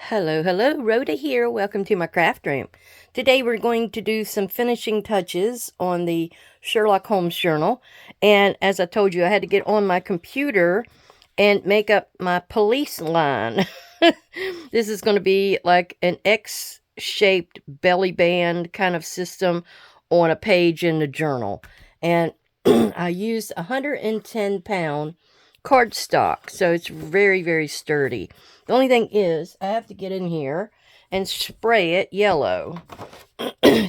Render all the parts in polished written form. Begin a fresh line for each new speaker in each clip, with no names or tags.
Hello, hello, Rhoda here. Welcome to my craft room. Today we're going to do some finishing touches on the Sherlock Holmes journal. And as I told you, I had to get on my computer and make up my police line. This is going to be like an X-shaped belly band kind of system on a page in the journal. And I used 110-pound cardstock, so it's very, very sturdy. The only thing is, I have to get in here and spray it yellow.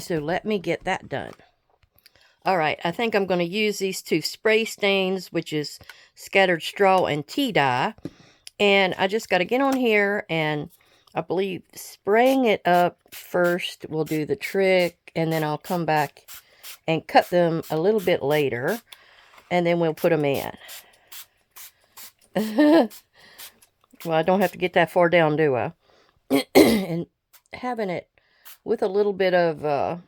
So let me get that done. All right, I think I'm going to use these two spray stains, which is scattered straw and tea dye. And I just got to get on here, and I believe spraying it up first will do the trick, and then I'll come back and cut them a little bit later, and then we'll put them in. Well, I don't have to get that far down, do I? And having it with a little bit of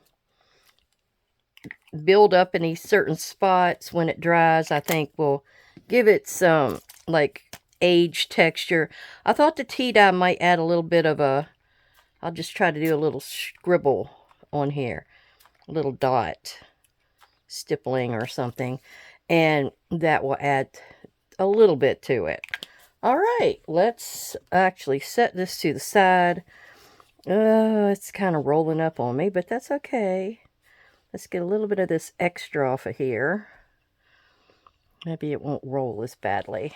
build up in these certain spots when it dries, I think will give it some, like, age texture. I thought the tea dye might add a little bit of I'll just try to do a little scribble on here. A little dot. Stippling or something. And that will add a little bit to it. All right, let's actually set this to the side. It's kind of rolling up on me, but that's okay. Let's get a little bit of this extra off of here. Maybe it won't roll as badly.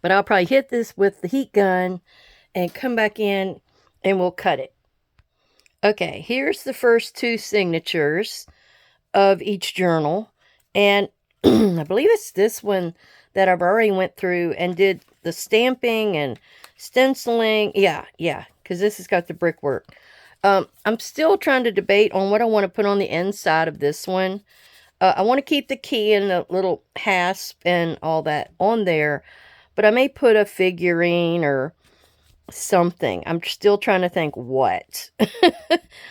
But I'll probably hit this with the heat gun and come back in and we'll cut it. Okay, here's the first two signatures of each journal. And I believe it's this one that I've already went through and did the stamping and stenciling. Yeah, because this has got the brickwork. I'm still trying to debate on what I want to put on the inside of this one. I want to keep the key and the little hasp and all that on there, but I may put a figurine or something. I'm still trying to think what.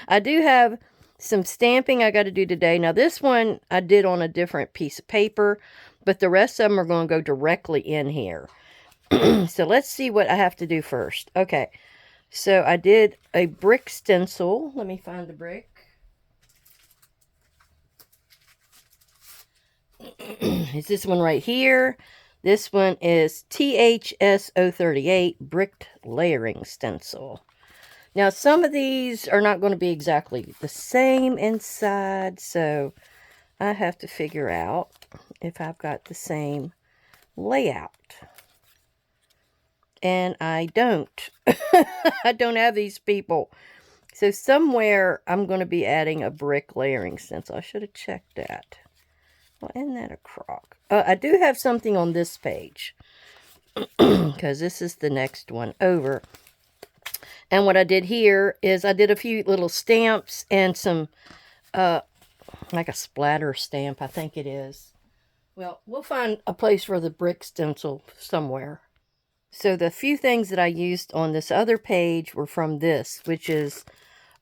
I do have some stamping I got to do today. Now, this one I did on a different piece of paper, but the rest of them are going to go directly in here. So let's see what I have to do first. Okay, so I did a brick stencil. Let me find the brick. It's this one right here. This one is THS038 Bricked Layering Stencil. Now, some of these are not going to be exactly the same inside, so I have to figure out if I've got the same layout. And I don't. I don't have these people. So somewhere I'm going to be adding a brick layering stencil. I should have checked that. Well, isn't that a crock? I do have something on this page, because this is the next one over. And what I did here is I did a few little stamps and some, like a splatter stamp, I think it is. Well, we'll find a place for the brick stencil somewhere. So the few things that I used on this other page were from this, which is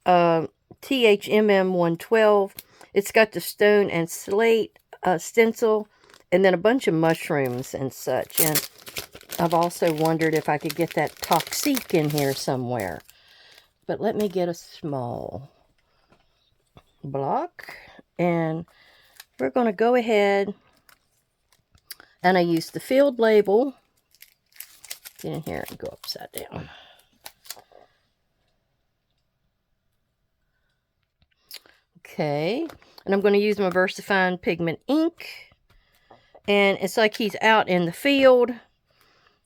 THMM 112. It's got the stone and slate stencil, and then a bunch of mushrooms and such. And I've also wondered if I could get that toxique in here somewhere. But let me get a small block. And we're going to go ahead. And I used the field label. Get in here and go upside down. Okay. And I'm going to use my VersaFine pigment ink. And it's like he's out in the field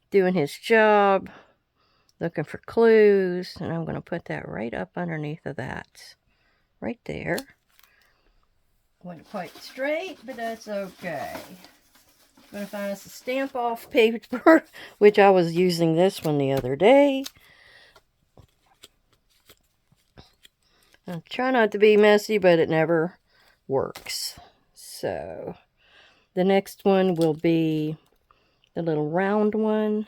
doing his job, looking for clues. And I'm going to put that right up underneath of that. Right there. Wasn't quite straight, but that's okay. I'm going to find us a stamp off paper, which I was using this one the other day. I try not to be messy, but it never works. So the next one will be the little round one,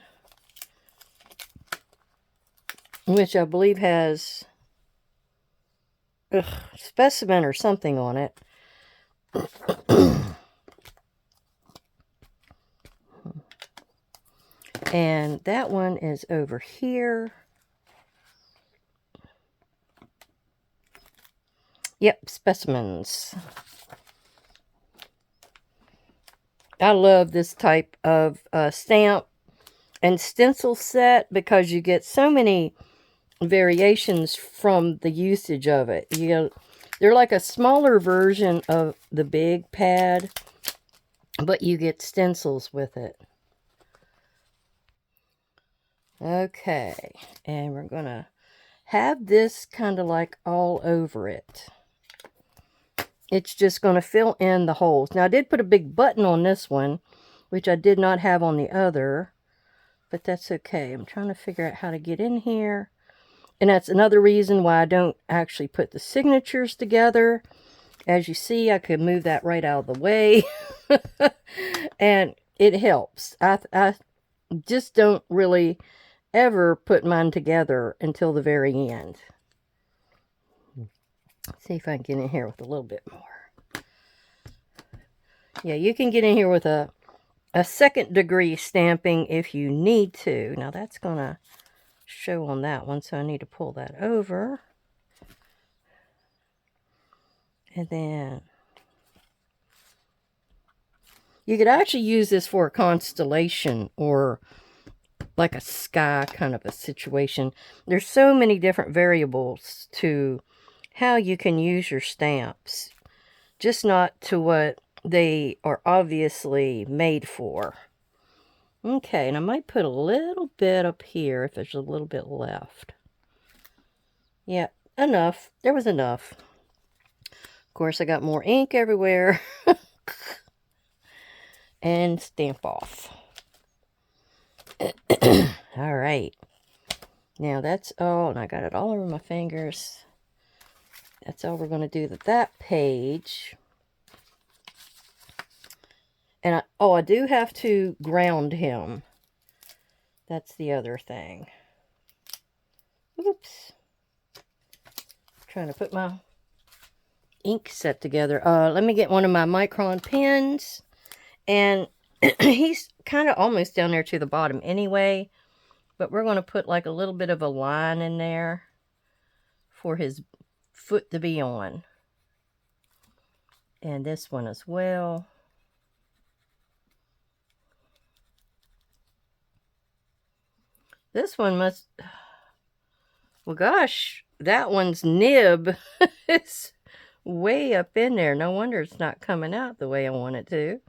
which I believe has specimen or something on it. And that one is over here. Yep, specimens. I love this type of stamp and stencil set because you get so many variations from the usage of it. They're like a smaller version of the big pad, but you get stencils with it. Okay, and we're going to have this kind of like all over it. It's just going to fill in the holes. Now, I did put a big button on this one, which I did not have on the other, but that's okay. I'm trying to figure out how to get in here. And that's another reason why I don't actually put the signatures together. As you see, I could move that right out of the way. And it helps. I just don't really ever put mine together until the very end. Let's see if I can get in here with a little bit more. Yeah, you can get in here with a second degree stamping if you need to. Now that's going to show on that one, so I need to pull that over. And then you could actually use this for a constellation or like a sky kind of a situation. There's so many different variables to how you can use your stamps, just not to what they are obviously made for. Okay, and I might put a little bit up here if there's a little bit left. Yeah, enough. There was enough. Of course, I got more ink everywhere. And stamp off. All right. Now that's all, and I got it all over my fingers. That's all we're going to do to that page. And I do have to ground him. That's the other thing. Oops. Trying to put my ink set together. Let me get one of my Micron pens. And he's kind of almost down there to the bottom anyway. But we're going to put like a little bit of a line in there for his foot to be on. And this one as well. This one must... Well, gosh, that one's nib is way up in there. No wonder it's not coming out the way I want it to.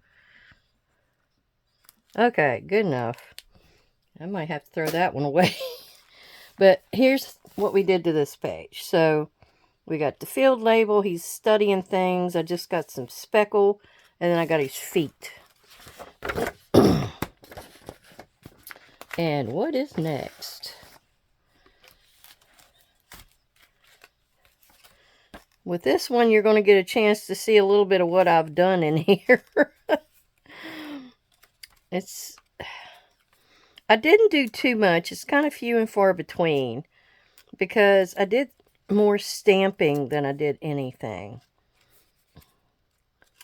Okay, good enough. I might have to throw that one away. But here's what we did to this page. So we got the field label. He's studying things. I just got some speckle. And then I got his feet. And what is next? With this one, you're going to get a chance to see a little bit of what I've done in here. I didn't do too much. It's kind of few and far between. Because I did more stamping than I did anything.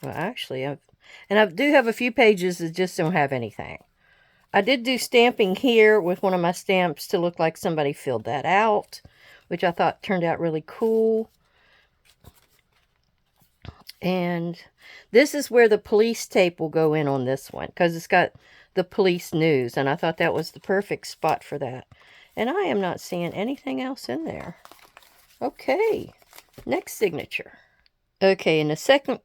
Well, actually, I do have a few pages that just don't have anything. I did do stamping here with one of my stamps to look like somebody filled that out, which I thought turned out really cool. And this is where the police tape will go in on this one, because it's got the police news, and I thought that was the perfect spot for that. And I am not seeing anything else in there. Okay, next signature. Okay, and the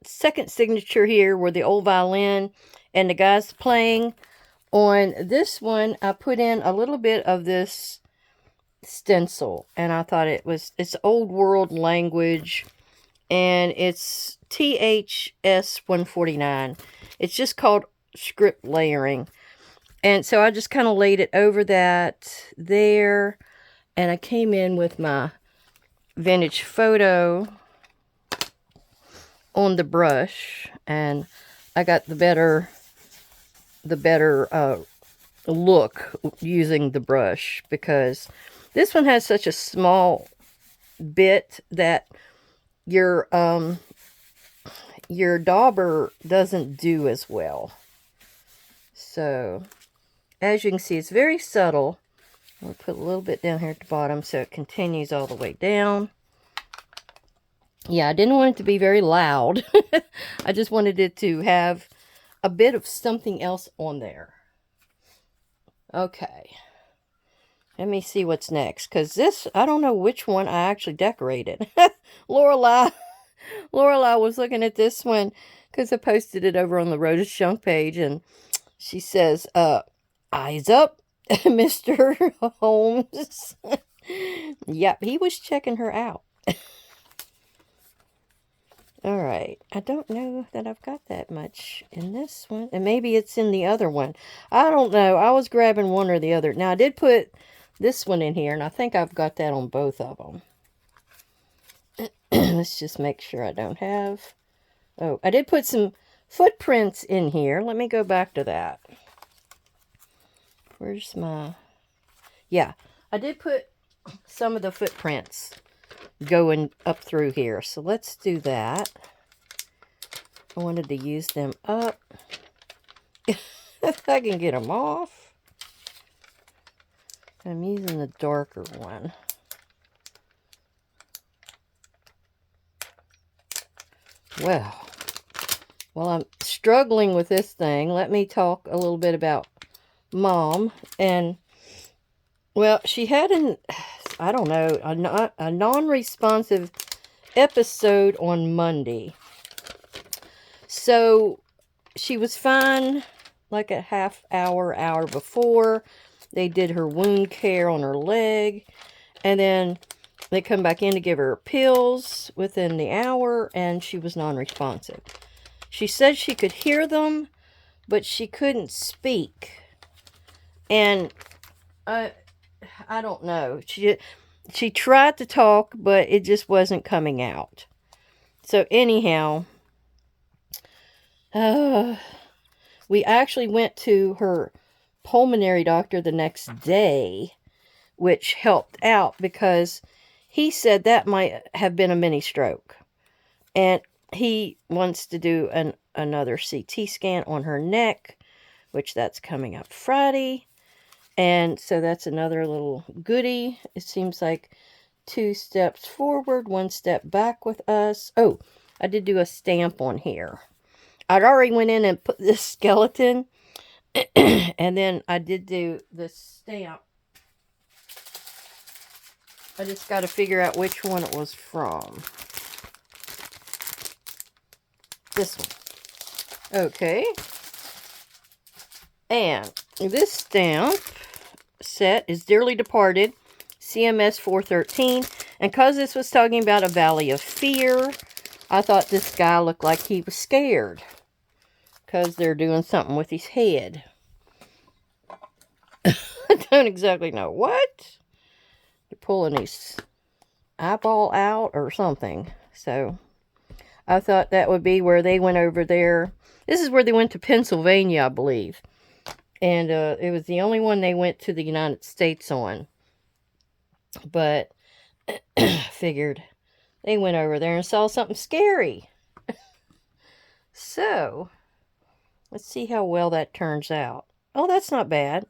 second signature here were the old violin and the guys playing. On this one, I put in a little bit of this stencil, and I thought it's old world language, and it's THS 149. It's just called script layering. And so I just kind of laid it over that there, and I came in with my vintage photo on the brush, and I got the better look using the brush, because this one has such a small bit that your dauber doesn't do as well. So as you can see, it's very subtle. I'll put a little bit down here at the bottom so it continues all the way down. Yeah, I didn't want it to be very loud. I just wanted it to have a bit of something else on there. Okay. Let me see what's next. Because this, I don't know which one I actually decorated. Lorelei was looking at this one because I posted it over on the Rhoda Shunk page. And she says, eyes up, Mr. Holmes. Yep, he was checking her out. Alright, I don't know that I've got that much in this one. And maybe it's in the other one. I don't know. I was grabbing one or the other. Now, I did put this one in here, and I think I've got that on both of them. Let's just make sure I don't have... Oh, I did put some footprints in here. Let me go back to that. Where's my... Yeah, I did put some of the footprints going up through here. So let's do that. I wanted to use them up. If I can get them off. I'm using the darker one. Well, while I'm struggling with this thing, let me talk a little bit about Mom. And, well, she had I don't know, a non-responsive episode on Monday. So, she was fine like a half hour before. They did her wound care on her leg. And then they come back in to give her pills within the hour, and she was non-responsive. She said she could hear them, but she couldn't speak. And I don't know. She tried to talk, but it just wasn't coming out. So anyhow, we actually went to her pulmonary doctor the next day, which helped out because he said that might have been a mini stroke. And he wants to do another CT scan on her neck, which that's coming up Friday. And so that's another little goodie. It seems like 2 steps forward, 1 step back with us. Oh, I did do a stamp on here. I'd already went in and put this skeleton. And then I did do the stamp. I just got to figure out which one it was from. This one. Okay. And this stamp set is Dearly Departed, CMS 413. And because this was talking about a valley of fear, I thought this guy looked like he was scared. Because they're doing something with his head. I don't exactly know what. They're pulling his eyeball out or something. So I thought that would be where they went over there. This is where they went to Pennsylvania, I believe. And it was the only one they went to the United States on. But figured they went over there and saw something scary. So, let's see how well that turns out. Oh, that's not bad.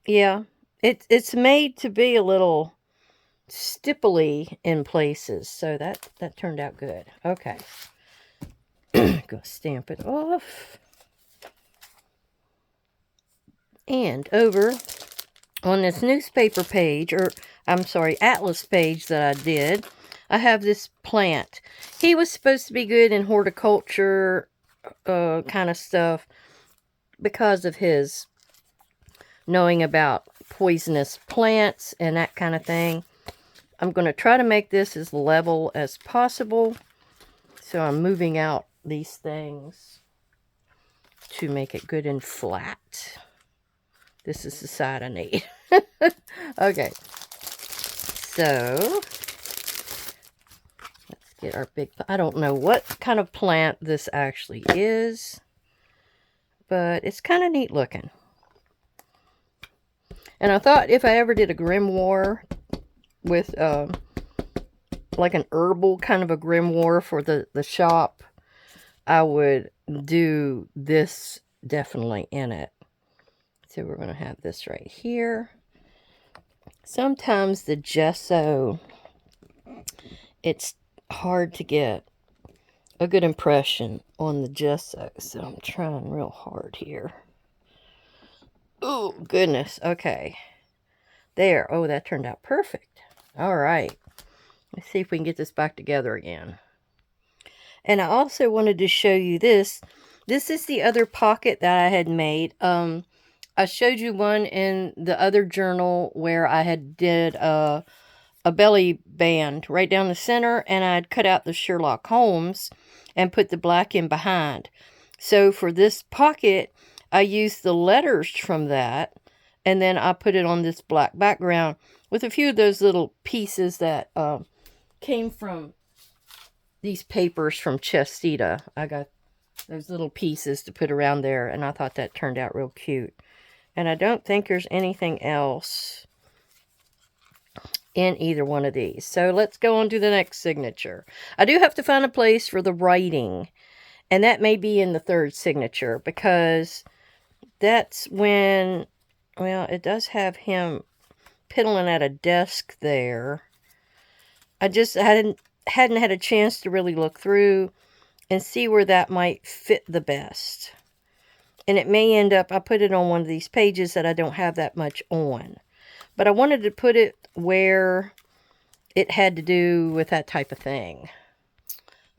Yeah, it's made to be a little stipply in places. So that turned out good. Okay. Go stamp it off. And over on this newspaper page, or I'm sorry, atlas page that I did, I have this plant. He was supposed to be good in horticulture kind of stuff because of his knowing about poisonous plants and that kind of thing. I'm going to try to make this as level as possible. So I'm moving out these things to make it good and flat. This is the side I need. Okay. So, let's get our big... I don't know what kind of plant this actually is. But it's kind of neat looking. And I thought if I ever did a grimoire with like an herbal kind of a grimoire for the shop, I would do this definitely in it. So we're going to have this right here. Sometimes the gesso, it's hard to get a good impression on the gesso, so I'm trying real hard here. Oh, goodness. Okay. There. Oh, that turned out perfect. All right. Let's see if we can get this back together again. And I also wanted to show you this. This is the other pocket that I had made. I showed you one in the other journal where I had did a belly band right down the center, and I'd cut out the Sherlock Holmes and put the black in behind. So for this pocket, I used the letters from that, and then I put it on this black background with a few of those little pieces that came from these papers from Chestita. I got those little pieces to put around there, and I thought that turned out real cute. And I don't think there's anything else in either one of these. So let's go on to the next signature. I do have to find a place for the writing, and that may be in the third signature, because that's when, well, it does have him piddling at a desk there. I just hadn't had a chance to really look through and see where that might fit the best. And it may end up, I put it on one of these pages that I don't have that much on. But I wanted to put it where it had to do with that type of thing.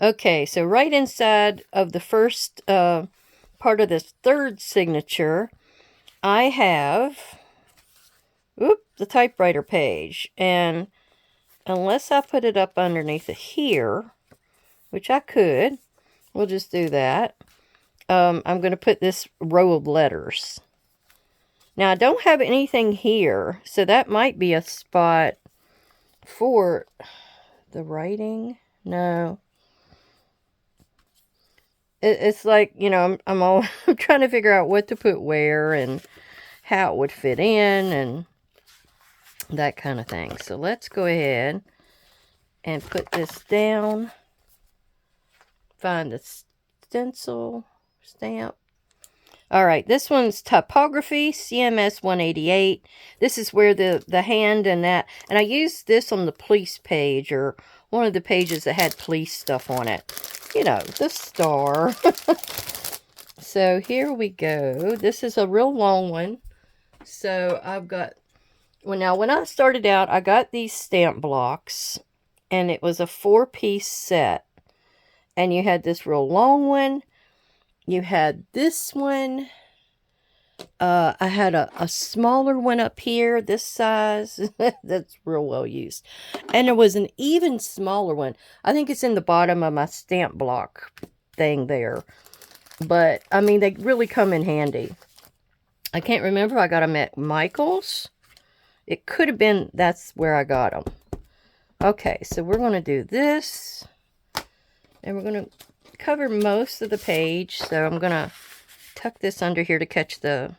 Okay, so right inside of the first part of this third signature, I have the typewriter page. And unless I put it up underneath it here, which I could, we'll just do that. I'm going to put this row of letters. Now, I don't have anything here, so that might be a spot for the writing. No. It's like, you know, I'm trying to figure out what to put where and how it would fit in and that kind of thing. So let's go ahead and put this down. Find the stencil stamp. All right, this one's typography, CMS 188. This is where the hand and that, and I used this on the police page, or one of the pages that had police stuff on it. You know, the star. So here we go. This is a real long one. So I've got, well, now when I started out, I got these stamp blocks, and it was a 4-piece set. And you had this real long one. You had this one. I had a smaller one up here, this size. That's real well used. And there was an even smaller one. I think it's in the bottom of my stamp block thing there. But, I mean, they really come in handy. I can't remember if I got them at Michael's. It could have been, that's where I got them. Okay, so we're going to do this. And we're going to cover most of the page, so I'm going to tuck this under here to catch the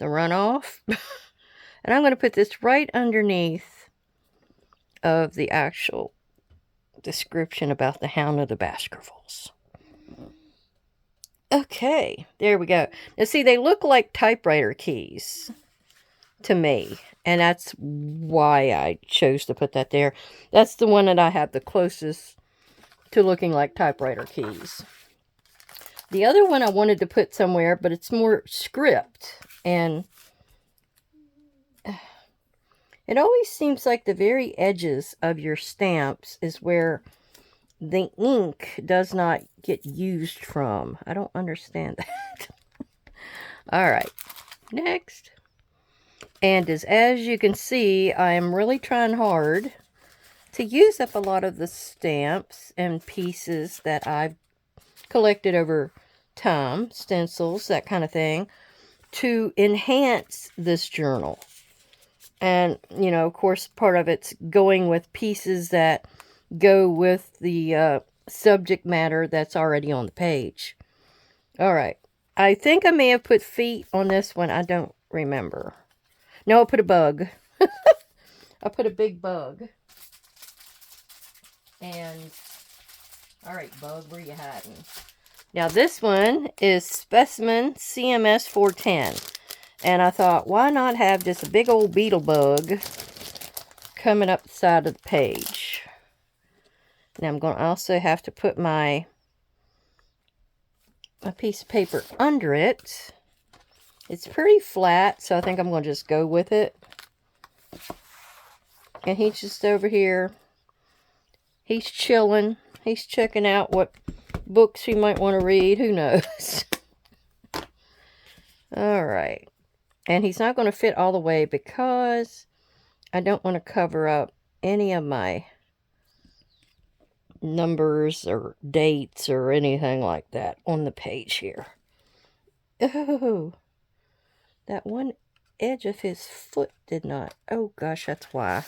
runoff. And I'm going to put this right underneath of the actual description about the Hound of the Baskervilles. Okay, there we go. Now see, they look like typewriter keys to me, and that's why I chose to put that there. That's the one that I have the closest to looking like typewriter keys. The other one I wanted to put somewhere, but it's more script, and it always seems like the very edges of your stamps is where the ink does not get used from. I don't understand that. All right, next. And as you can see, I am really trying hard to use up a lot of the stamps and pieces that I've collected over time, stencils, that kind of thing, to enhance this journal. And, you know, of course, part of it's going with pieces that go with the subject matter that's already on the page. All right. I think I may have put feet on this one. I don't remember. No, I put a bug. I put a big bug. And, all right, bug, where you hiding? Now, this one is Specimen CMS 410. And I thought, why not have just a big old beetle bug coming up the side of the page? Now I'm going to also have to put a piece of paper under it. It's pretty flat, so I think I'm going to just go with it. And he's just over here. He's chilling. He's checking out what books he might want to read. Who knows? Alright. And he's not going to fit all the way because I don't want to cover up any of my numbers or dates or anything like that on the page here. Oh, that one edge of his foot did not. Oh gosh, that's why.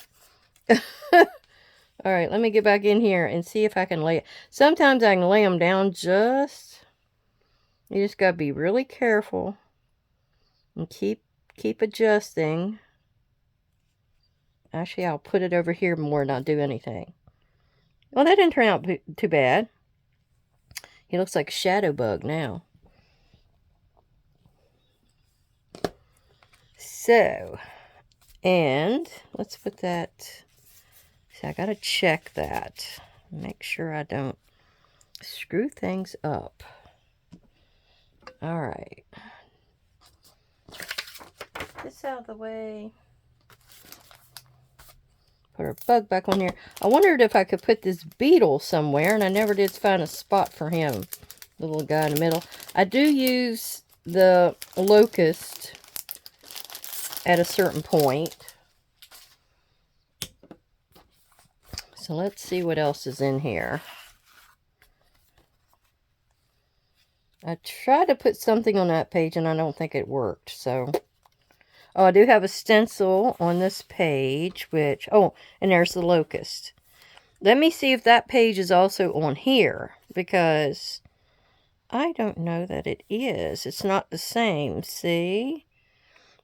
Alright, let me get back in here and see if I can lay it. Sometimes I can lay them down just... You just got to be really careful. And keep adjusting. Actually, I'll put it over here more and not do anything. Well, that didn't turn out too bad. He looks like a shadow bug now. So, and let's put that... See, I got to check that. Make sure I don't screw things up. Alright. This out of the way. Put our bug back on here. I wondered if I could put this beetle somewhere, and I never did find a spot for him. The little guy in the middle. I do use the locust at a certain point. So let's see what else is in here. I tried to put something on that page, and I don't think it worked, so... Oh, I do have a stencil on this page, which... Oh, and there's the locust. Let me see if that page is also on here, because I don't know that it is. It's not the same, see?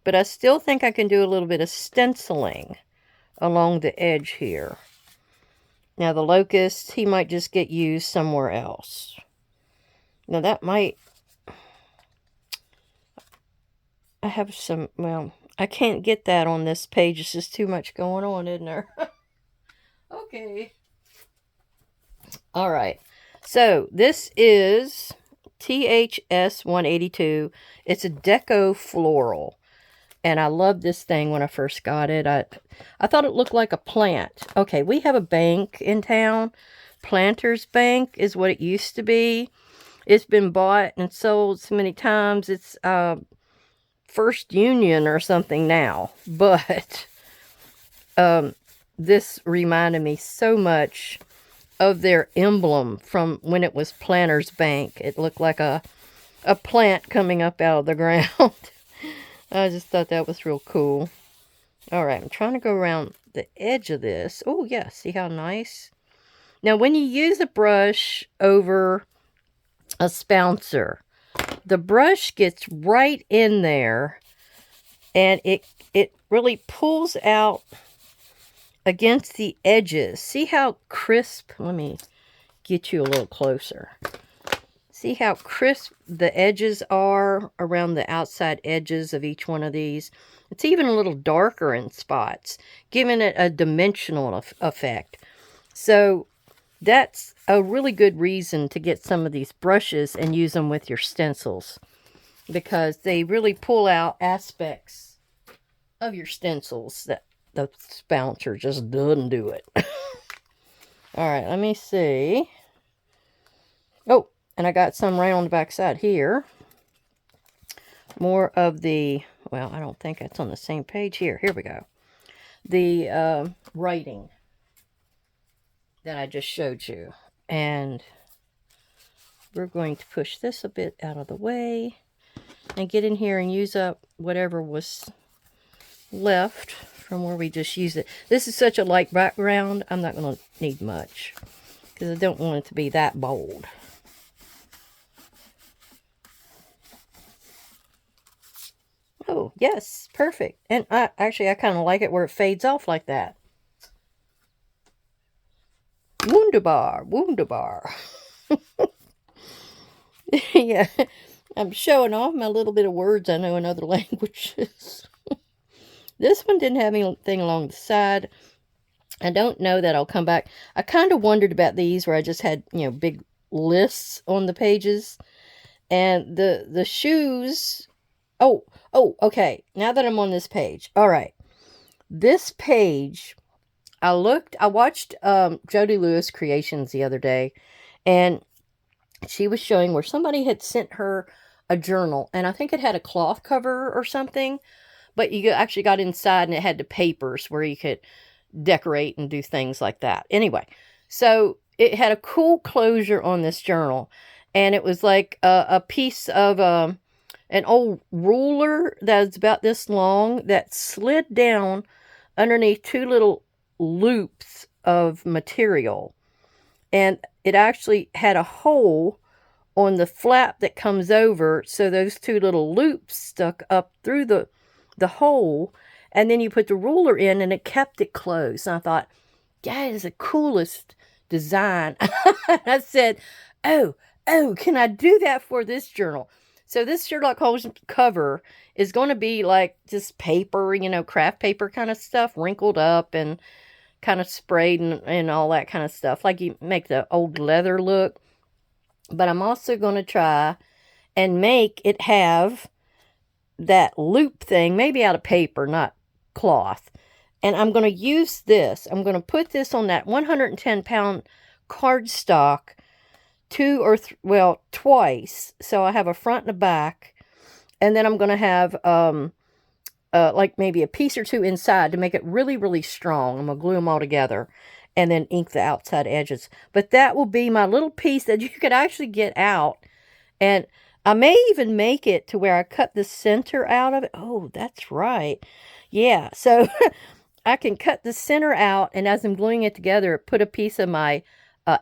But I still think I can do a little bit of stenciling along the edge here. Now, the locust, he might just get used somewhere else. Now, that might... I have some... Well... I can't get that on this page. It's just too much going on, isn't there? Okay. Alright. So, this is THS 182. It's a deco floral. And I loved this thing when I first got it. I thought it looked like a plant. Okay, we have a bank in town. Planters Bank is what it used to be. It's been bought and sold so many times. It's... First Union or something now, but this reminded me so much of their emblem from when it was Planters Bank. It looked like a plant coming up out of the ground. I just thought that was real cool. Alright, I'm trying to go around the edge of this. Oh yeah, see how nice? Now when you use a brush over a spouncer, the brush gets right in there, and it really pulls out against the edges. See how crisp? Let me get you a little closer. See how crisp the edges are around the outside edges of each one of these? It's even a little darker in spots, giving it a dimensional effect. So that's a really good reason to get some of these brushes and use them with your stencils, because they really pull out aspects of your stencils that the spouncer just doesn't do it. Alright, let me see. Oh, and I got some right on the back side here. More of the, well, I don't think that's on the same page here. Here we go. The writing that I just showed you. And we're going to push this a bit out of the way and get in here and use up whatever was left from where we just used it. This is such a light background, I'm not going to need much because I don't want it to be that bold. Oh, yes, perfect. And I kind of like it where it fades off like that. Wunderbar, wunderbar. Yeah, I'm showing off my little bit of words I know in other languages. This one didn't have anything along the side. I don't know that I'll come back. I kind of wondered about these where I just had, big lists on the pages. And the shoes. Oh, okay. Now that I'm on this page. All right. This page, I watched Jody Lewis Creations the other day, and she was showing where somebody had sent her a journal, and I think it had a cloth cover or something, but you actually got inside and it had the papers where you could decorate and do things like that. Anyway, so it had a cool closure on this journal, and it was like a piece of an old ruler that's about this long that slid down underneath two little loops of material, and it actually had a hole on the flap that comes over, so those two little loops stuck up through the hole, and then you put the ruler in and it kept it closed. And I thought, that is the coolest design. I said, oh, can I do that for this journal? So this Sherlock Holmes cover is going to be like just paper, craft paper kind of stuff, wrinkled up and kind of sprayed and all that kind of stuff. Like you make the old leather look. But I'm also going to try and make it have that loop thing, maybe out of paper, not cloth. And I'm going to use this. I'm going to put this on that 110-pound cardstock twice. So I have a front and a back. And then I'm going to have like maybe a piece or two inside to make it really, really strong. I'm going to glue them all together and then ink the outside edges. But that will be my little piece that you could actually get out. And I may even make it to where I cut the center out of it. Oh, that's right. Yeah, so I can cut the center out, and as I'm gluing it together, put a piece of my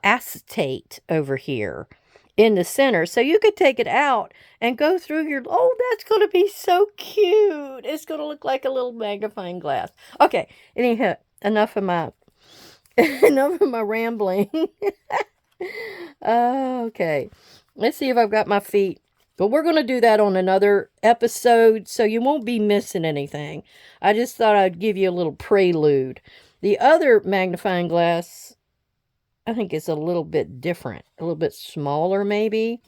acetate over here in the center. So you could take it out and go through your... Oh, that's going to be so cute. It's going to look like a little magnifying glass. Okay, anyhow, enough of my rambling. Okay, let's see if I've got my feet. But we're going to do that on another episode, so you won't be missing anything. I just thought I'd give you a little prelude. The other magnifying glass, I think, is a little bit different. A little bit smaller, maybe.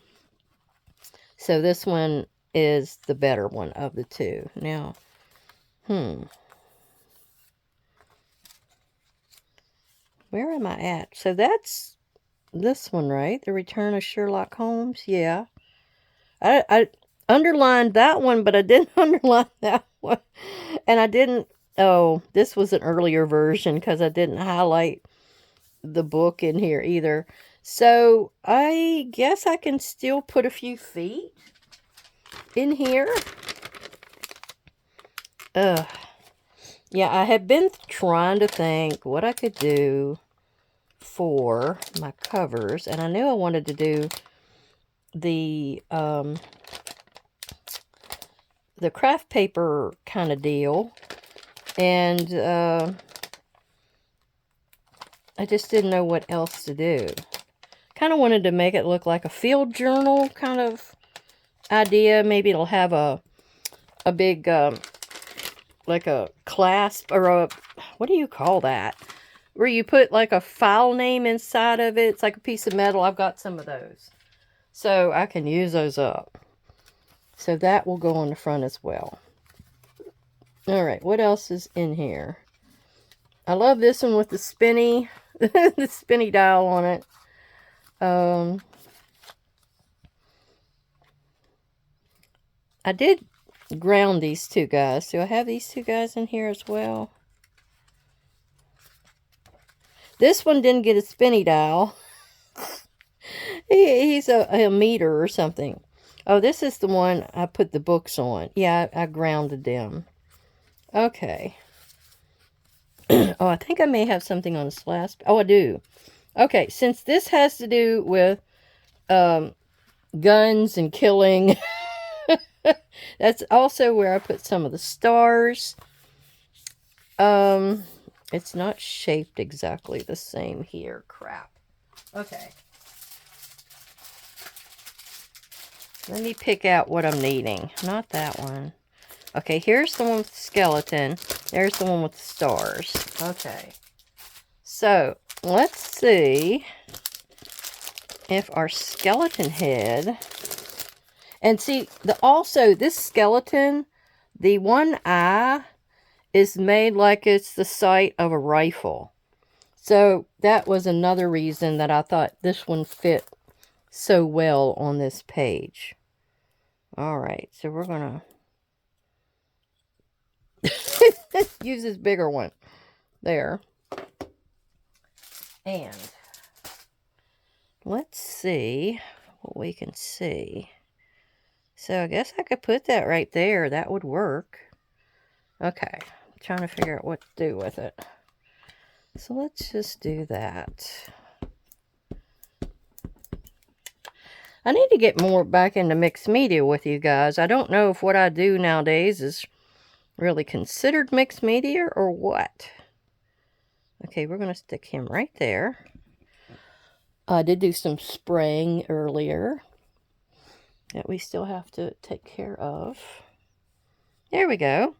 So this one is the better one of the two. Now, where am I at? So that's this one, right? The Return of Sherlock Holmes. Yeah. I underlined that one, but I didn't underline that one. And I didn't... Oh, this was an earlier version because I didn't highlight the book in here either. So I guess I can still put a few feet in here. Yeah, I have been trying to think what I could do for my covers, and I knew I wanted to do the craft paper kind of deal, and I just didn't know what else to do. Kind of wanted to make it look like a field journal kind of idea. Maybe it'll have a big like a clasp, or a, what do you call that, where you put like a file name inside of it. It's like a piece of metal. I've got some of those, so I can use those up. So that will go on the front as well. All right, what else is in here? I love this one with the spinny, the spinny dial on it. I did ground these two guys. Do I have these two guys in here as well? This one didn't get a spinny dial. He's a meter or something. Oh, this is the one I put the books on. Yeah, I grounded them. Okay. Oh, I think I may have something on this last. Oh, I do. Okay, since this has to do with guns and killing, that's also where I put some of the stars. It's not shaped exactly the same here. Crap. Okay. Let me pick out what I'm needing. Not that one. Okay, here's the one with the skeleton. There's the one with the stars. Okay. So, let's see if our skeleton head... And see, also, this skeleton, the one eye is made like it's the sight of a rifle. So, that was another reason that I thought this one fit so well on this page. Alright, so we're going to use this bigger one. There. And let's see what we can see. So I guess I could put that right there. That would work. Okay. I'm trying to figure out what to do with it. So let's just do that. I need to get more back into mixed media with you guys. I don't know if what I do nowadays is really considered mixed media or what. Okay, we're going to stick him right there. I did do some spraying earlier that we still have to take care of. There we go.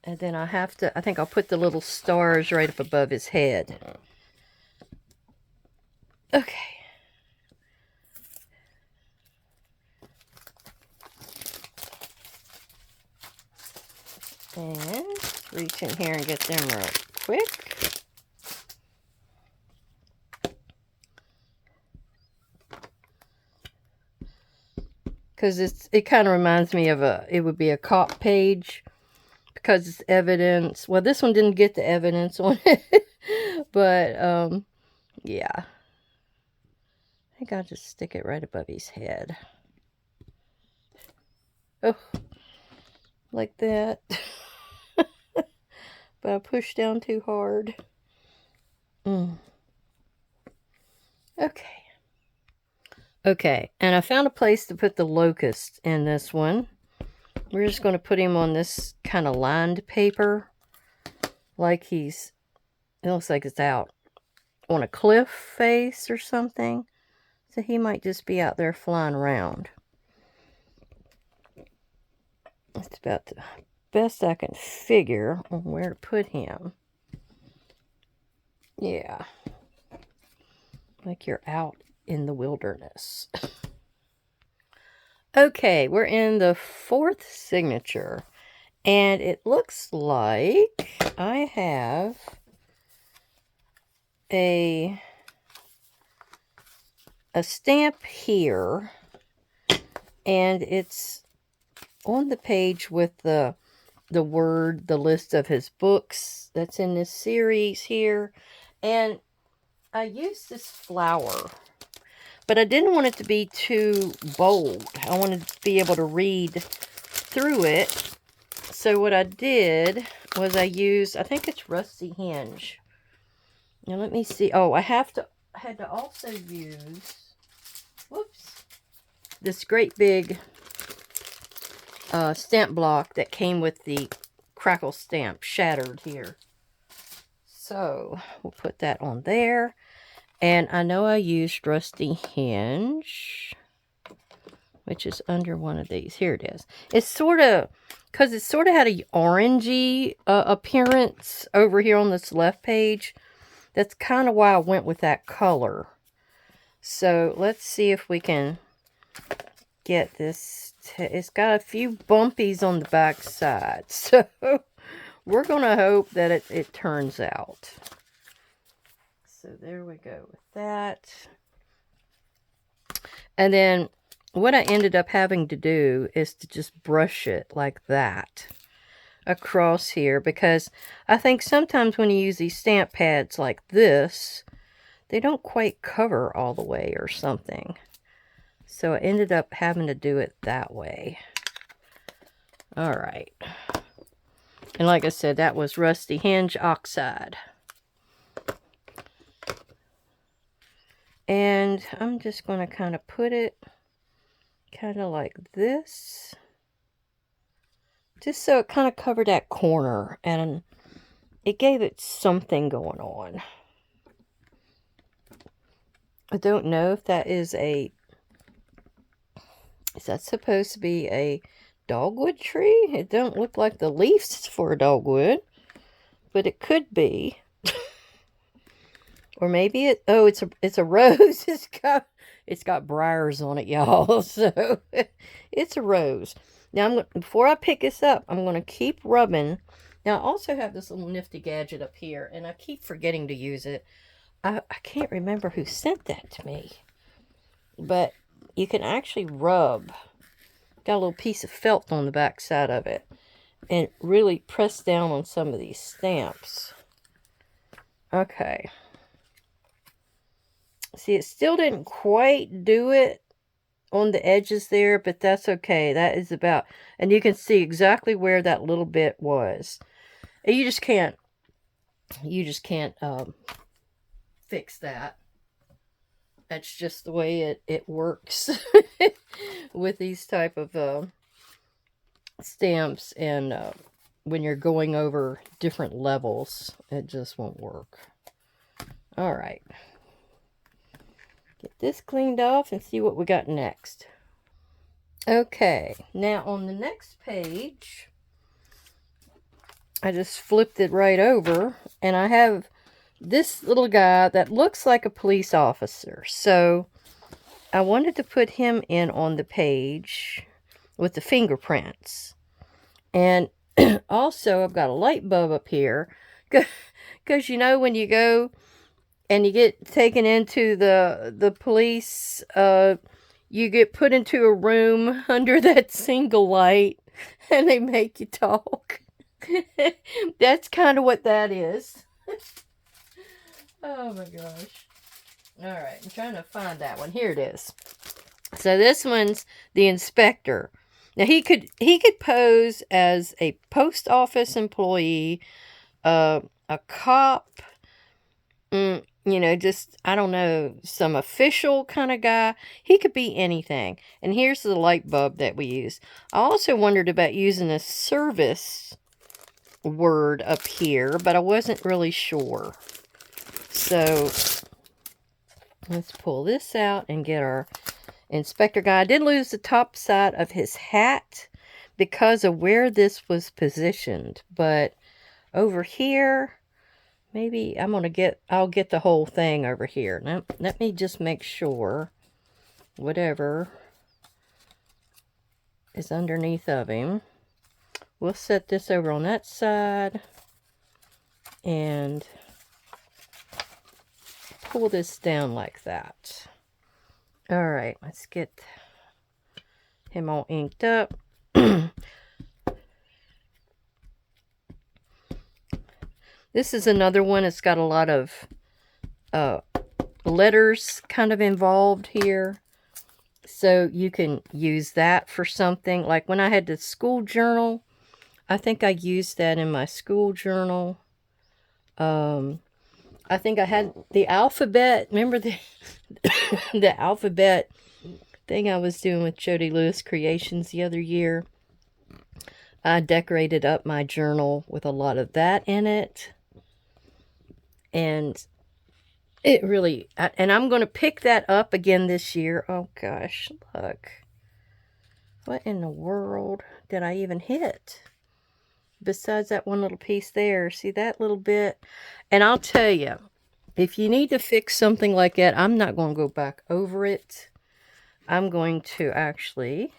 And then I think I'll put the little stars right up above his head. Okay. And reach in here and get them real quick. Because it kind of reminds me of it would be a cop page. Because it's evidence. Well, this one didn't get the evidence on it. But, yeah. I think I'll just stick it right above his head. Oh. Like that. But I pushed down too hard. Okay. Okay, and I found a place to put the locust in this one. We're just going to put him on this kind of lined paper. Like it looks like it's out on a cliff face or something. So he might just be out there flying around. That's about the best I can figure on where to put him. Yeah. Like you're out in the wilderness. Okay, we're in the 4th signature. And it looks like I have a stamp here. And it's on the page with the list of his books that's in this series here. And I used this flower, but I didn't want it to be too bold. I wanted to be able to read through it. So what I did was I used, I think it's Rusty Hinge. Now let me see. Oh, I had to also use, whoops, this great big stamp block that came with the crackle stamp shattered here. So we'll put that on there. And I know I used Rusty Hinge, which is under one of these. Here it is. It's sort of, because it sort of had a orangey appearance over here on this left page. That's kind of why I went with that color. So let's see if we can get this. It's got a few bumpies on the back side. So we're going to hope that it turns out. So there we go with that. And then what I ended up having to do is to just brush it like that across here. Because I think sometimes when you use these stamp pads like this, they don't quite cover all the way or something. So I ended up having to do it that way. All right. And like I said, that was Rusty Hinge Oxide. And I'm just going to kind of put it kind of like this. Just so it kind of covered that corner. And it gave it something going on. I don't know if that is that supposed to be a dogwood tree? It don't look like the leaves for a dogwood. but it could be. Or maybe it's a rose. It's got briars on it, y'all. So it's a rose. Now before I pick this up, I'm going to keep rubbing. Now I also have this little nifty gadget up here, and I keep forgetting to use it. I can't remember who sent that to me. But you can actually rub. Got a little piece of felt on the back side of it. And really press down on some of these stamps. Okay. See, it still didn't quite do it on the edges there, but that's okay. That is about, and you can see exactly where that little bit was. And you just can't fix that. That's just the way it works with these type of stamps, and when you're going over different levels, it just won't work. All right. Get this cleaned off and see what we got next. Okay, now on the next page, I just flipped it right over, and I have this little guy that looks like a police officer. So I wanted to put him in on the page with the fingerprints. And also I've got a light bulb up here, because you know when you go and you get taken into the police, you get put into a room under that single light, and they make you talk. That's kind of what that is. Oh my gosh. Alright, I'm trying to find that one. Here it is. So this one's the inspector. Now he could pose as a post office employee, a cop, you know, just, I don't know, some official kind of guy. He could be anything. And here's the light bulb that we use. I also wondered about using a service word up here, but I wasn't really sure. So let's pull this out and get our inspector guy. I did lose the top side of his hat because of where this was positioned. But over here, maybe I'll get the whole thing over here. Now, let me just make sure whatever is underneath of him. We'll set this over on that side and pull this down like that. All right, let's get him all inked up. This is another one. It's got a lot of letters kind of involved here. So you can use that for something. Like when I had the school journal, I think I used that in my school journal. I think I had the alphabet. Remember the the alphabet thing I was doing with Jody Lewis Creations the other year? I decorated up my journal with a lot of that in it. And it really, and I'm going to pick that up again this year. Oh gosh, look. What in the world did I even hit? Besides that one little piece there. See that little bit? And I'll tell you, if you need to fix something like that, I'm not going to go back over it. I'm going to actually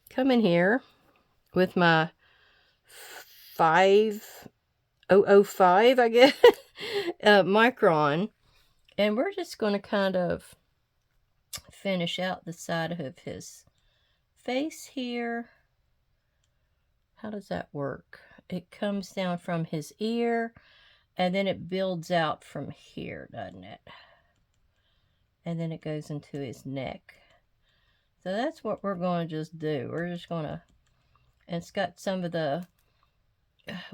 come in here with my 5005, I guess, micron, and we're just going to kind of finish out the side of his face here. How does that work? It comes down from his ear, and then it builds out from here, doesn't it? And then it goes into his neck. So that's what we're going to just do. We're just going to, and it's got some of the,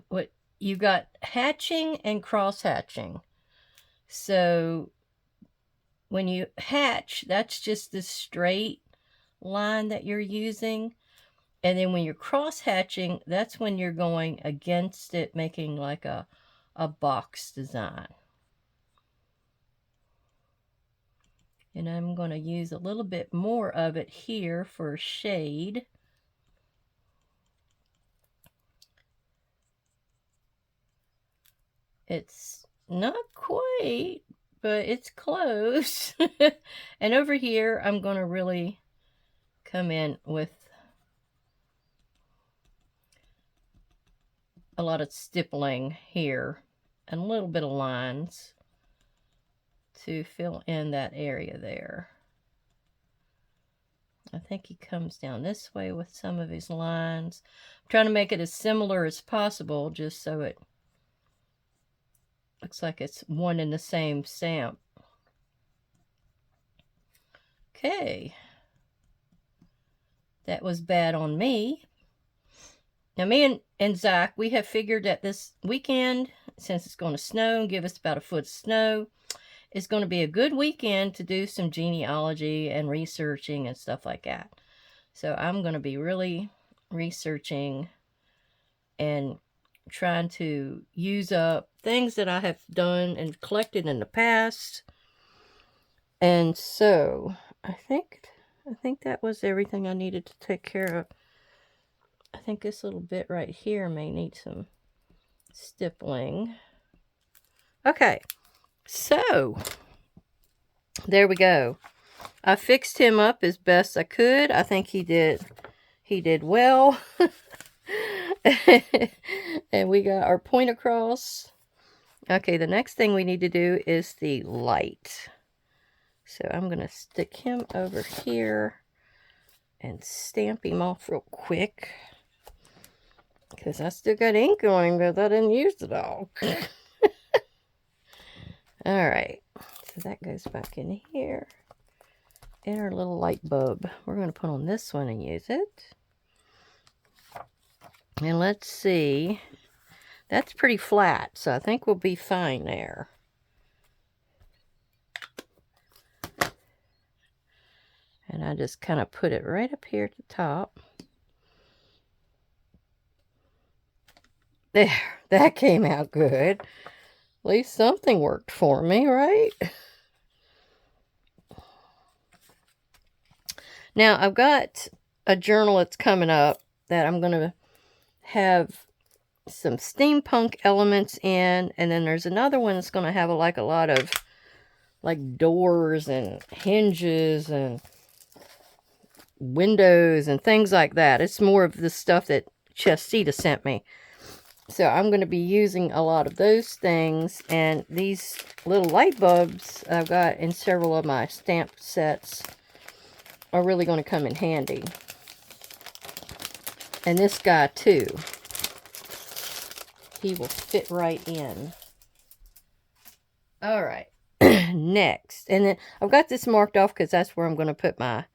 what you got, hatching and cross hatching. So when you hatch, that's just the straight line that you're using. And then when you're cross hatching, that's when you're going against it, making like a box design. And I'm going to use a little bit more of it here for shade. It's not quite, but it's close. And over here, I'm going to really come in with a lot of stippling here and a little bit of lines to fill in that area there. I think he comes down this way with some of his lines. I'm trying to make it as similar as possible just so it looks like it's one and the same stamp. Okay. That was bad on me. Now, me and Zach, we have figured that this weekend, since it's going to snow and give us about a foot of snow, is going to be a good weekend to do some genealogy and researching and stuff like that. So I'm going to be really researching and trying to use up things that I have done and collected in the past. And so I think that was everything I needed to take care of. I think this little bit right here may need some stippling. Okay, so there we go. I fixed him up as best I could. I think he did well. And we got our point across. Okay, the next thing we need to do is the light. So I'm going to stick him over here and stamp him off real quick. Because I still got ink on him, but I didn't use it all. Alright, so that goes back in here. And our little light bulb. We're going to put on this one and use it. And let's see. That's pretty flat, so I think we'll be fine there. And I just kind of put it right up here at the top. There, that came out good. At least something worked for me, right? Now, I've got a journal that's coming up that I'm going to have some steampunk elements in. And then there's another one that's going to have a lot of like doors and hinges and windows and things like that. It's more of the stuff that Chestita sent me. So I'm going to be using a lot of those things, and these little light bulbs I've got in several of my stamp sets are really going to come in handy. And this guy too. He will fit right in. Alright, next. And then I've got this marked off because that's where I'm going to put my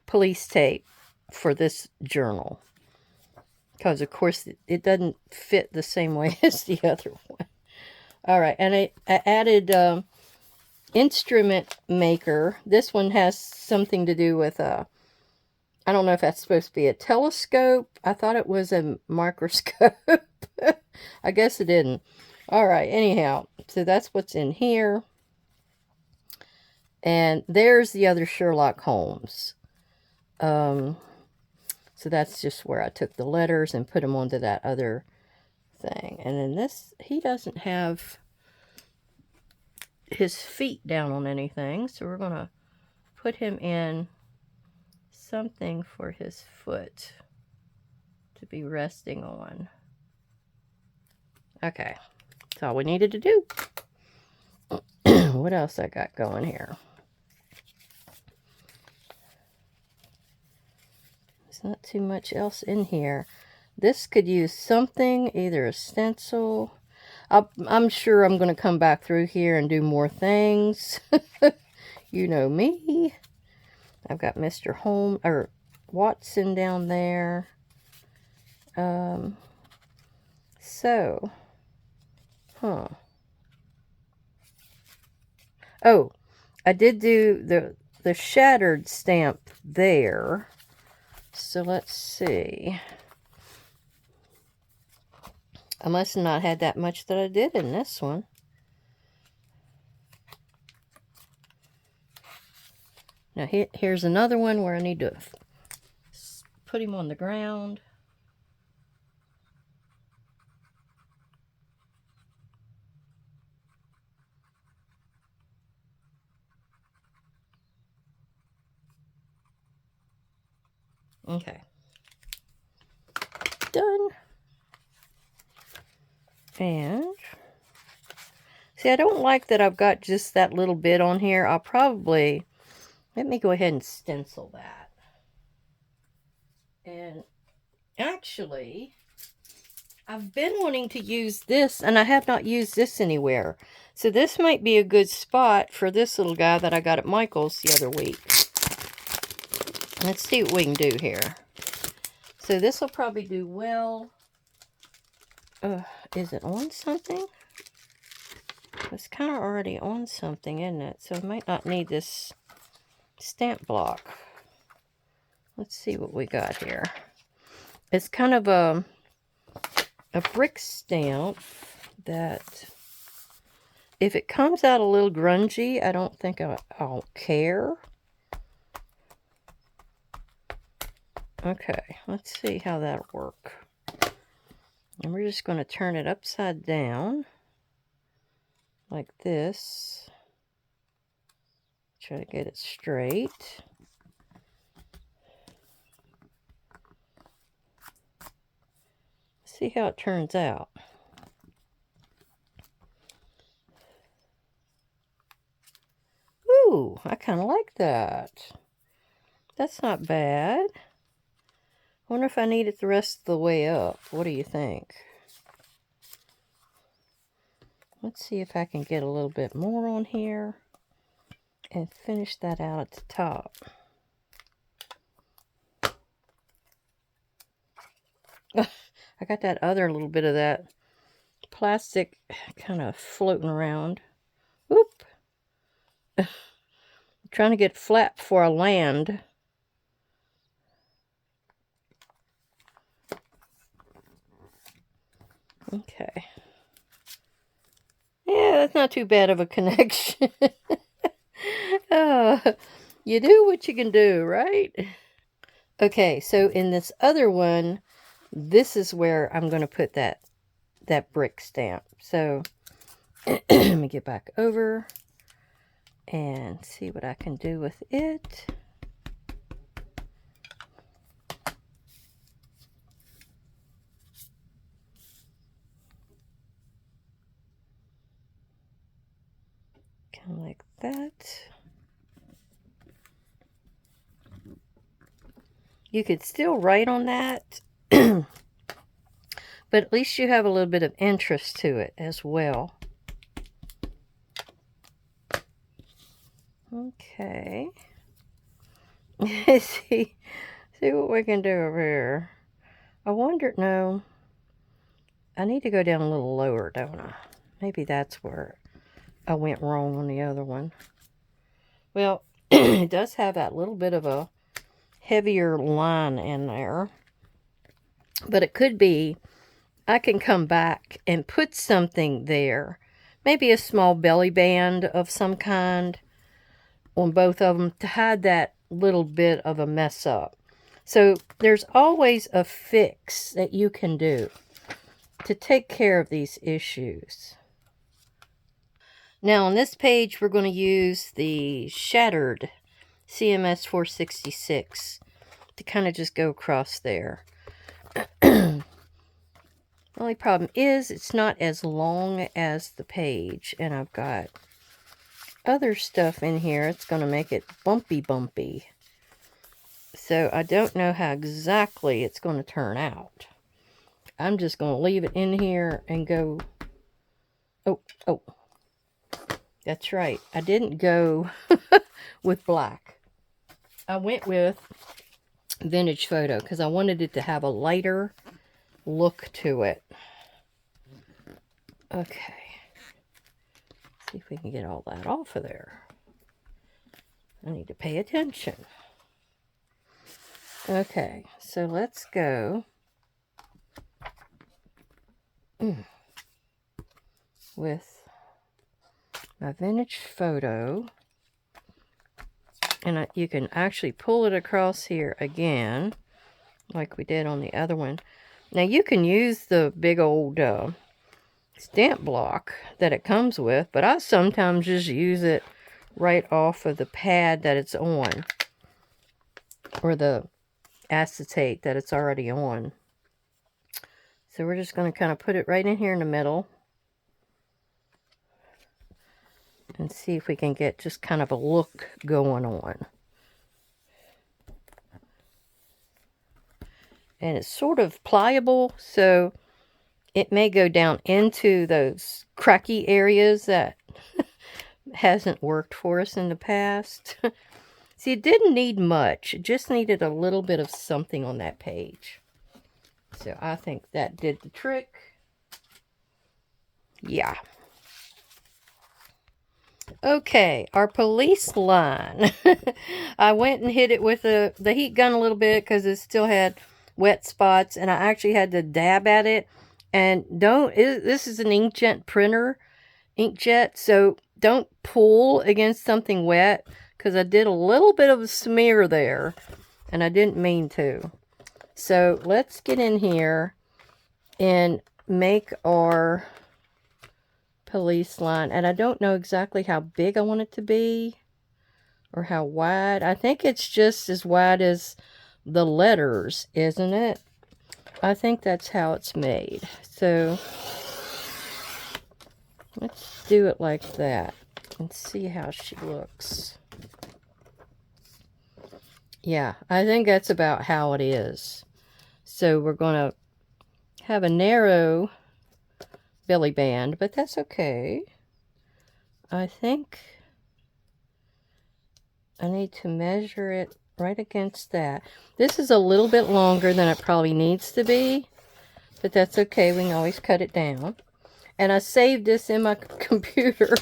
police tape for this journal. Because, of course, it doesn't fit the same way as the other one. Alright, and I added instrument maker. This one has something to do with I don't know if that's supposed to be a telescope. I thought it was a microscope. I guess it didn't. Alright, anyhow, so that's what's in here. And there's the other Sherlock Holmes. So that's just where I took the letters and put them onto that other thing. And then this, he doesn't have his feet down on anything. So we're going to put him in something for his foot to be resting on. Okay. That's all we needed to do. What else I got going here? There's not too much else in here. This could use something, either a stencil. I'm sure I'm going to come back through here and do more things. You know me. I've got Mr. Holmes, or Watson down there. Oh, I did do the shattered stamp there. So let's see. I must have not had that much that I did in this one. Now here's another one where I need to put him on the ground. Okay. Done. And see, I don't like that I've got just that little bit on here. I'll probably, let me go ahead and stencil that. And actually, I've been wanting to use this, and I have not used this anywhere. So this might be a good spot for this little guy that I got at Michael's the other week. Let's see what we can do here. So this will probably do well. Is it on something? It's kind of already on something, isn't it? So I might not need this stamp block. Let's see what we got here. It's kind of a brick stamp that, if it comes out a little grungy, I don't think I'll care. Okay, let's see how that'll work. And we're just going to turn it upside down like this. Try to get it straight. See how it turns out. Ooh, I kind of like that. That's not bad. Wonder if I need it the rest of the way up. What do you think? Let's see if I can get a little bit more on here and finish that out at the top. I got that other little bit of that plastic kind of floating around. Whoop! I'm trying to get flat before I land. Okay. Yeah, that's not too bad of a connection. You do what you can do, right? Okay, so in this other one, this is where I'm going to put that brick stamp. So let me get back over and see what I can do with it. Kind of like that. You could still write on that, but at least you have a little bit of interest to it as well. Okay. see what we can do over here. I wonder, no, I need to go down a little lower, don't I? Maybe that's where I went wrong on the other one. Well, it does have that little bit of a heavier line in there, but it could be I can come back and put something there, maybe a small belly band of some kind on both of them to hide that little bit of a mess up. So there's always a fix that you can do to take care of these issues. Now on this page we're going to use the Shattered CMS 466 to kind of just go across there. The only problem is it's not as long as the page, and I've got other stuff in here. It's going to make it bumpy. So I don't know how exactly it's going to turn out. I'm just going to leave it in here and go. Oh, that's right. I didn't go with black. I went with Vintage Photo because I wanted it to have a lighter look to it. Okay. See if we can get all that off of there. I need to pay attention. Okay, so let's go with my Vintage Photo. And you can actually pull it across here again, like we did on the other one. Now you can use the big old stamp block that it comes with, but I sometimes just use it right off of the pad that it's on, or the acetate that it's already on. So we're just going to kind of put it right in here in the middle. And see if we can get just kind of a look going on. And it's sort of pliable, so it may go down into those cracky areas that hasn't worked for us in the past. See, it didn't need much. It just needed a little bit of something on that page. So I think that did the trick. Yeah. Okay, our police line. I went and hit it with the heat gun a little bit because it still had wet spots, and I actually had to dab at it. And this is an inkjet printer, inkjet, so don't pull against something wet because I did a little bit of a smear there, and I didn't mean to. So let's get in here and make our police line. And I don't know exactly how big I want it to be or how wide. I think it's just as wide as the letters, isn't it? I think that's how it's made. So let's do it like that and see how she looks. Yeah, I think that's about how it is. So we're going to have a narrow belly band, but that's okay. I think I need to measure it right against that. This is a little bit longer than it probably needs to be, but that's okay. We can always cut it down. And I saved this in my computer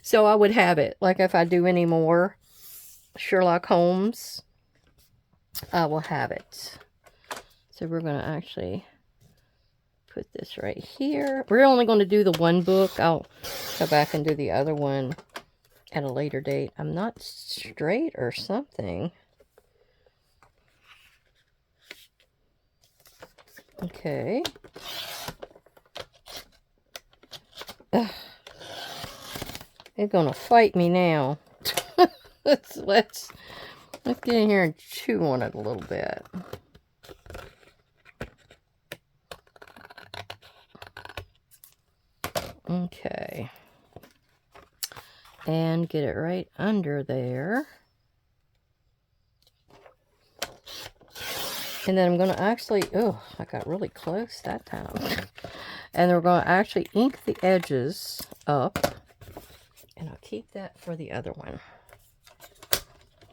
so I would have it. Like if I do any more Sherlock Holmes, I will have it. So we're going to actually put this right here. We're only going to do the one book. I'll go back and do the other one at a later date. I'm not straight or something. Okay. Ugh. They're gonna fight me now. let's get in here and chew on it a little bit. Okay. And get it right under there. And then I'm going to actually, oh, I got really close that time. And we're going to actually ink the edges up. And I'll keep that for the other one.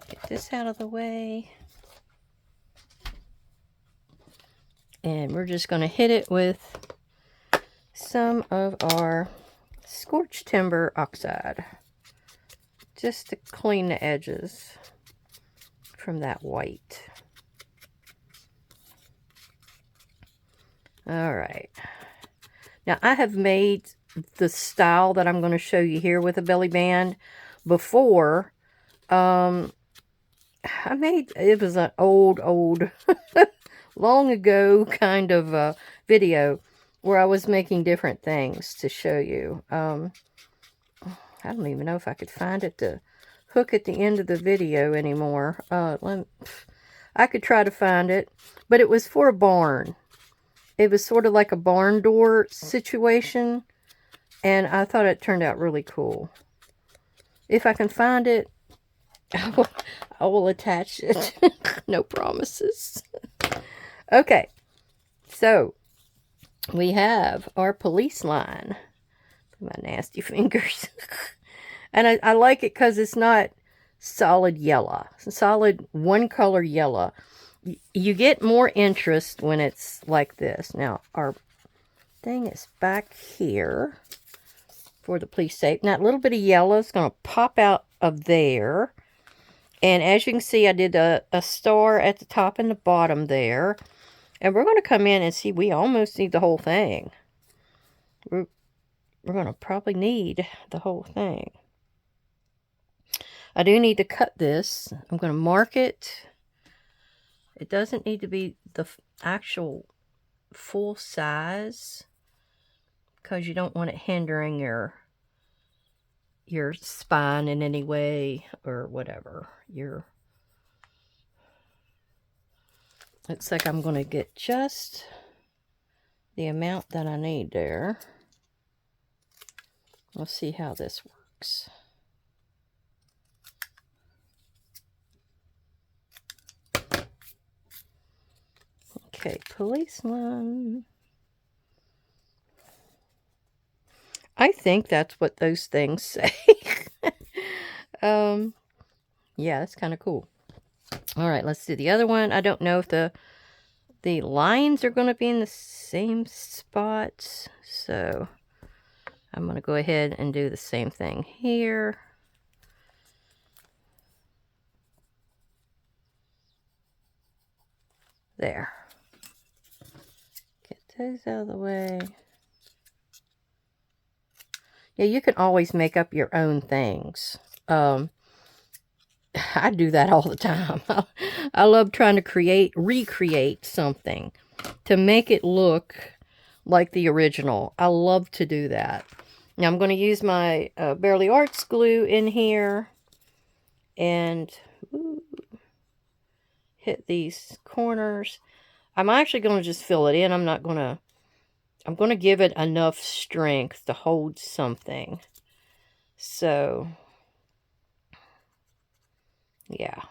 Get this out of the way. And we're just going to hit it with some of our scorched timber oxide. Just to clean the edges from that white. Alright. Now I have made the style that I'm going to show you here with a belly band before. I made, it was an old, long ago kind of video where I was making different things to show you. I don't even know if I could find it to hook at the end of the video anymore. I could try to find it, but it was for a barn. It was sort of like a barn door situation, and I thought it turned out really cool. If I can find it, I will attach it. No promises. Okay, so we have our police line. My nasty fingers. And I like it because it's not solid yellow. It's a solid one color yellow. You get more interest when it's like this. Now, our thing is back here for the police tape. Now, that little bit of yellow is going to pop out of there. And as you can see, I did a star at the top and the bottom there. And we're going to come in and see, we almost need the whole thing. We're going to probably need the whole thing. I do need to cut this. I'm going to mark it. It doesn't need to be the actual full size because you don't want it hindering your spine in any way or whatever. Looks like I'm going to get just the amount that I need there. We'll see how this works. Okay, policeman. I think that's what those things say. Yeah, that's kind of cool. All right, let's do the other one. I don't know if the lines are going to be in the same spots, so I'm going to go ahead and do the same thing here. There. Get those out of the way. Yeah, you can always make up your own things. I do that all the time. I love trying to recreate something to make it look like the original. I love to do that. Now I'm going to use my Bearly Arts glue in here and hit these corners. I'm actually going to just fill it in. I'm going to give it enough strength to hold something. So, yeah.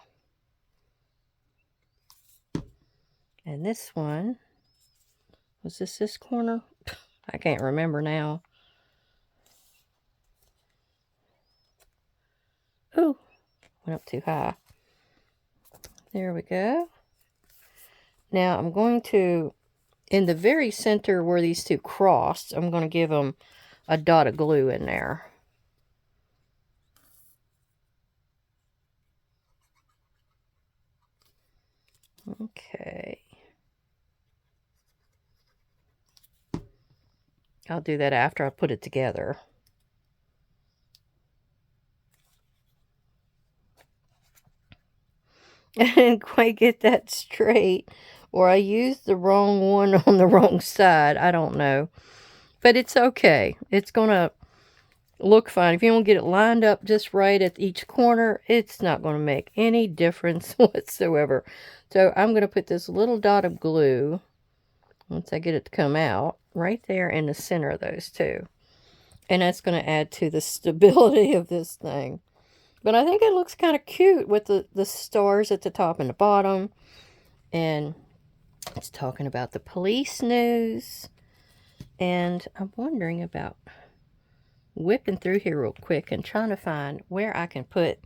And this one, was this corner? I can't remember now. Ooh, went up too high. There we go. Now I'm going to, in the very center where these two crossed, I'm going to give them a dot of glue in there. Okay. I'll do that after I put it together. I didn't quite get that straight, or I used the wrong one on the wrong side. I don't know. But it's okay. It's going to look fine. If you don't get it lined up just right at each corner, it's not going to make any difference whatsoever. So I'm going to put this little dot of glue, once I get it to come out, right there in the center of those two. And that's going to add to the stability of this thing. But I think it looks kind of cute with the stars at the top and the bottom. And it's talking about the police news. And I'm wondering about whipping through here real quick and trying to find where I can put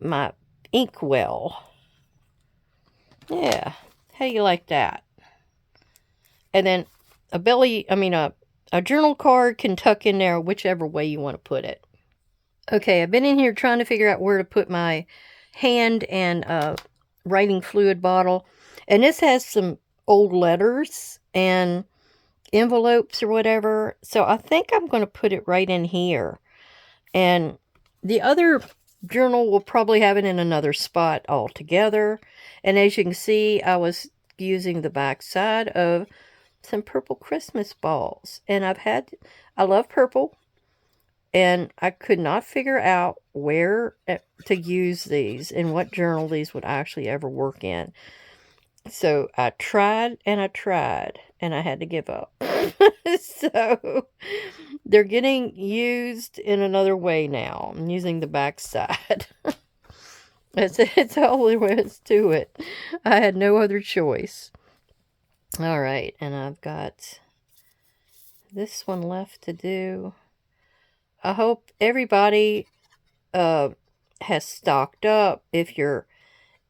my inkwell. Yeah, how do you like that? And then a journal card can tuck in there whichever way you want to put it. Okay, I've been in here trying to figure out where to put my hand and writing fluid bottle. And this has some old letters and envelopes or whatever. So I think I'm going to put it right in here. And the other journal will probably have it in another spot altogether. And as you can see, I was using the back side of some purple Christmas balls. And I love purple. And I could not figure out where to use these and what journal these would actually ever work in. So I tried and I tried and I had to give up. So they're getting used in another way now. I'm using the back side. It's all there is to it. I had no other choice. All right, and I've got this one left to do. I hope everybody has stocked up if you're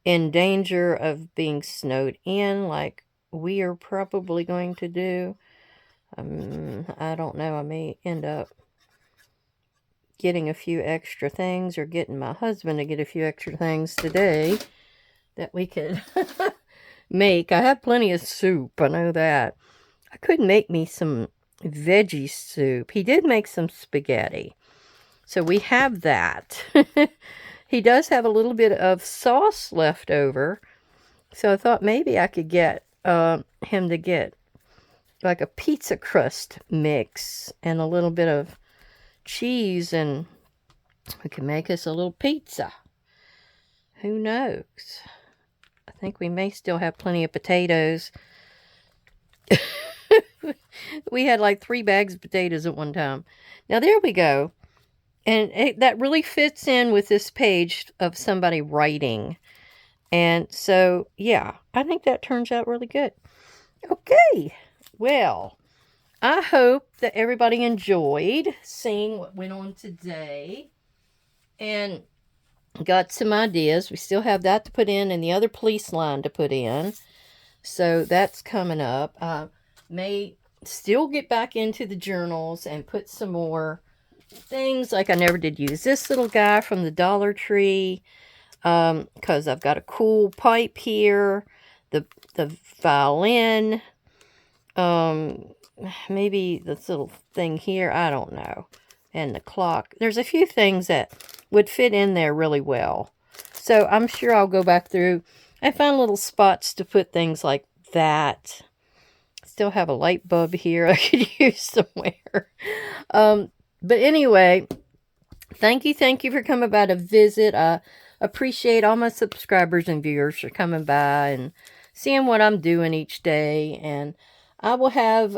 in danger of being snowed in like we are probably going to do. I don't know. I may end up getting a few extra things or getting my husband to get a few extra things today that we could make. I have plenty of soup. I know that. I could make me some veggie soup. He did make some spaghetti. So we have that. He does have a little bit of sauce left over. So I thought maybe I could get him to get like a pizza crust mix and a little bit of cheese, and we can make us a little pizza. Who knows? I think we may still have plenty of potatoes. We had like 3 bags of potatoes at one time. Now, there we go. And that really fits in with this page of somebody writing. And so, yeah, I think that turns out really good. Okay, well, I hope that everybody enjoyed seeing what went on today and got some ideas. We still have that to put in and the other police line to put in. So that's coming up. May still get back into the journals and put some more things. Like I never did use this little guy from the Dollar Tree because I've got a cool pipe here, the violin, maybe this little thing here, I don't know, and the clock. There's a few things that would fit in there really well. So I'm sure I'll go back through and find little spots to put things like that. Still have a light bulb here I could use somewhere. But anyway, thank you for coming by to visit. I appreciate all my subscribers and viewers for coming by and seeing what I'm doing each day. And I will have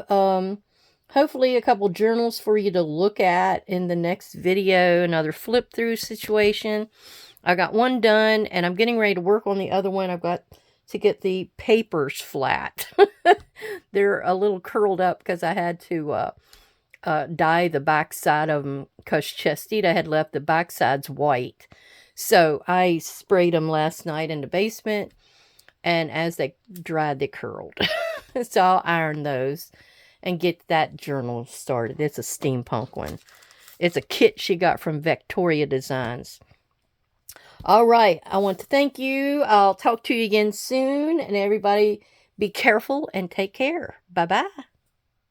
hopefully a couple journals for you to look at in the next video. Another flip through situation. I got one done and I'm getting ready to work on the other one. I've got to get the papers flat. They're a little curled up because I had to dye the back side of them because Chestita had left the back sides white. So I sprayed them last night in the basement, and as they dried, they curled. So I'll iron those and get that journal started. It's a steampunk one. It's a kit she got from Victoria Designs. All right, I want to thank you. I'll talk to you again soon, and everybody be careful and take care. Bye-bye.